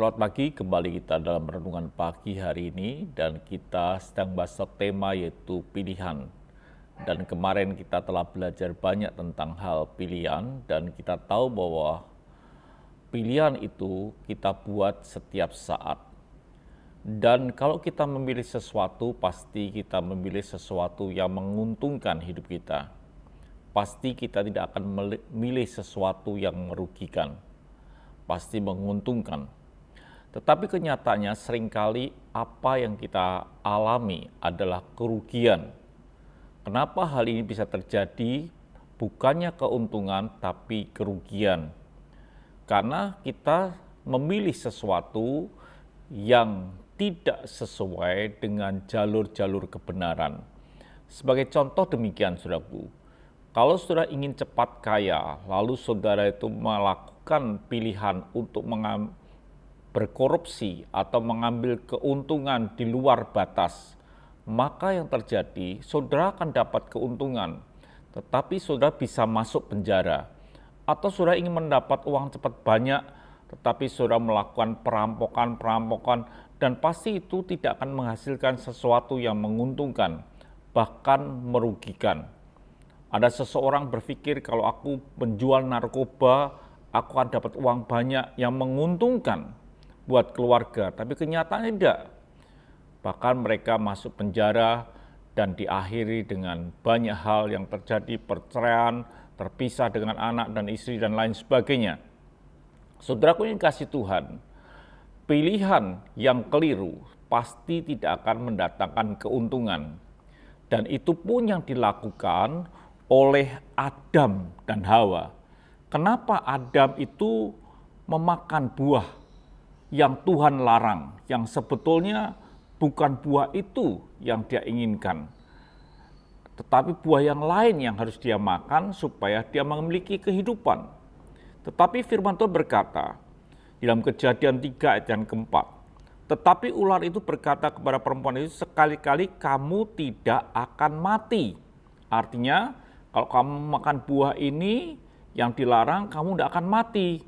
Selamat pagi, kembali kita dalam renungan pagi hari ini dan kita sedang bahas tema yaitu pilihan. Dan kemarin kita telah belajar banyak tentang hal pilihan dan kita tahu bahwa pilihan itu kita buat setiap saat. Dan kalau kita memilih sesuatu, pasti kita memilih sesuatu yang menguntungkan hidup kita. Pasti kita tidak akan memilih sesuatu yang merugikan. Pasti menguntungkan. Tetapi kenyataannya seringkali apa yang kita alami adalah kerugian. Kenapa hal ini bisa terjadi? Bukannya keuntungan tapi kerugian. Karena kita memilih sesuatu yang tidak sesuai dengan jalur-jalur kebenaran. Sebagai contoh demikian, saudaraku. Kalau saudara ingin cepat kaya, lalu saudara itu melakukan pilihan untuk berkorupsi atau mengambil keuntungan di luar batas, maka yang terjadi, saudara akan dapat keuntungan, tetapi saudara bisa masuk penjara. Atau saudara ingin mendapat uang cepat banyak, tetapi saudara melakukan perampokan, dan pasti itu tidak akan menghasilkan sesuatu yang menguntungkan, bahkan merugikan. Ada seseorang berpikir kalau aku menjual narkoba, aku akan dapat uang banyak yang menguntungkan buat keluarga, tapi kenyataannya tidak. Bahkan mereka masuk penjara dan diakhiri dengan banyak hal yang terjadi, perceraian, terpisah dengan anak dan istri dan lain sebagainya. Saudaraku yang kasih Tuhan, pilihan yang keliru pasti tidak akan mendatangkan keuntungan. Dan itu pun yang dilakukan oleh Adam dan Hawa. Kenapa Adam itu memakan buah yang Tuhan larang, yang sebetulnya bukan buah itu yang dia inginkan, tetapi buah yang lain yang harus dia makan supaya dia memiliki kehidupan. Tetapi firman Tuhan berkata, dalam Kejadian 3 ayat yang keempat, tetapi ular itu berkata kepada perempuan itu, sekali-kali kamu tidak akan mati. Artinya, kalau kamu makan buah ini yang dilarang, kamu tidak akan mati.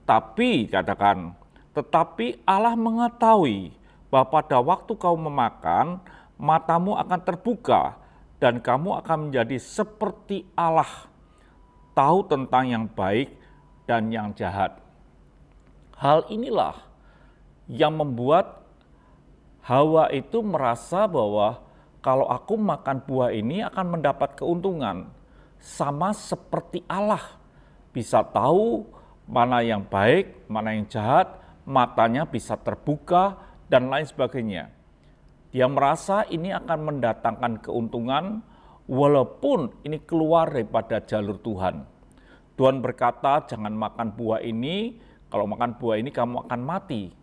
Tapi, katakan, tetapi Allah mengetahui bahwa pada waktu kau memakan, matamu akan terbuka dan kamu akan menjadi seperti Allah, tahu tentang yang baik dan yang jahat. Hal inilah yang membuat Hawa itu merasa bahwa kalau aku makan buah ini akan mendapat keuntungan, sama seperti Allah, bisa tahu mana yang baik, mana yang jahat, matanya bisa terbuka, dan lain sebagainya. Dia merasa ini akan mendatangkan keuntungan, walaupun ini keluar daripada jalur Tuhan. Tuhan berkata, jangan makan buah ini, kalau makan buah ini kamu akan mati.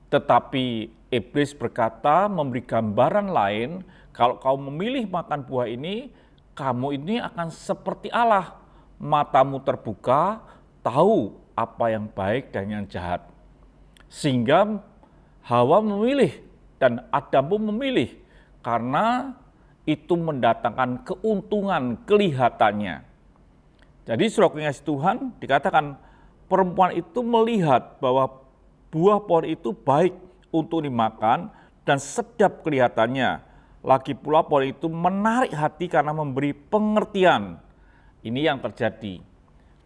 Tetapi iblis berkata, memberi gambaran lain, kalau kau memilih makan buah ini, kamu ini akan seperti Allah. Matamu terbuka, tahu apa yang baik dan yang jahat. Sehingga Hawa memilih dan Adam pun memilih karena itu mendatangkan keuntungan kelihatannya. Jadi saudara yang kasih Tuhan dikatakan perempuan itu melihat bahwa buah pohon itu baik untuk dimakan dan sedap kelihatannya. Lagi pula pohon itu menarik hati karena memberi pengertian. Ini yang terjadi.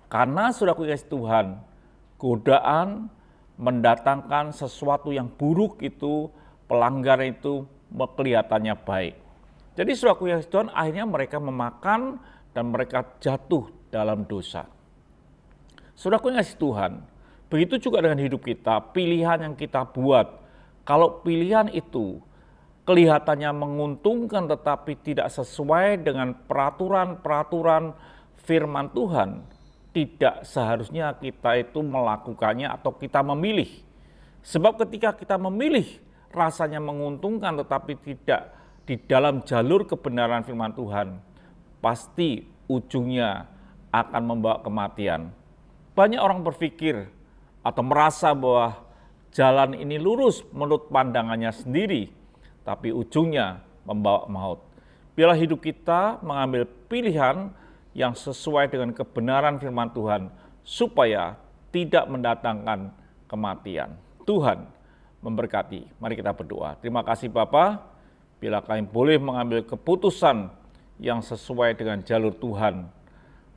Karena saudara yang kasih Tuhan, godaan mendatangkan sesuatu yang buruk itu, pelanggaran itu kelihatannya baik. Jadi saudaraku yang Tuhan, akhirnya mereka memakan dan mereka jatuh dalam dosa. Saudaraku yang kasih Tuhan, begitu juga dengan hidup kita, pilihan yang kita buat. Kalau pilihan itu kelihatannya menguntungkan tetapi tidak sesuai dengan peraturan-peraturan firman Tuhan, tidak seharusnya kita itu melakukannya atau kita memilih. Sebab ketika kita memilih rasanya menguntungkan tetapi tidak di dalam jalur kebenaran firman Tuhan, pasti ujungnya akan membawa kematian. Banyak orang berpikir atau merasa bahwa jalan ini lurus menurut pandangannya sendiri, tapi ujungnya membawa maut. Biarlah hidup kita mengambil pilihan yang sesuai dengan kebenaran firman Tuhan, supaya tidak mendatangkan kematian. Tuhan memberkati. Mari kita berdoa. Terima kasih Bapa, bila kami boleh mengambil keputusan yang sesuai dengan jalur Tuhan,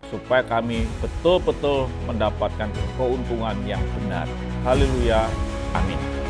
supaya kami betul-betul mendapatkan keuntungan yang benar. Haleluya. Amin.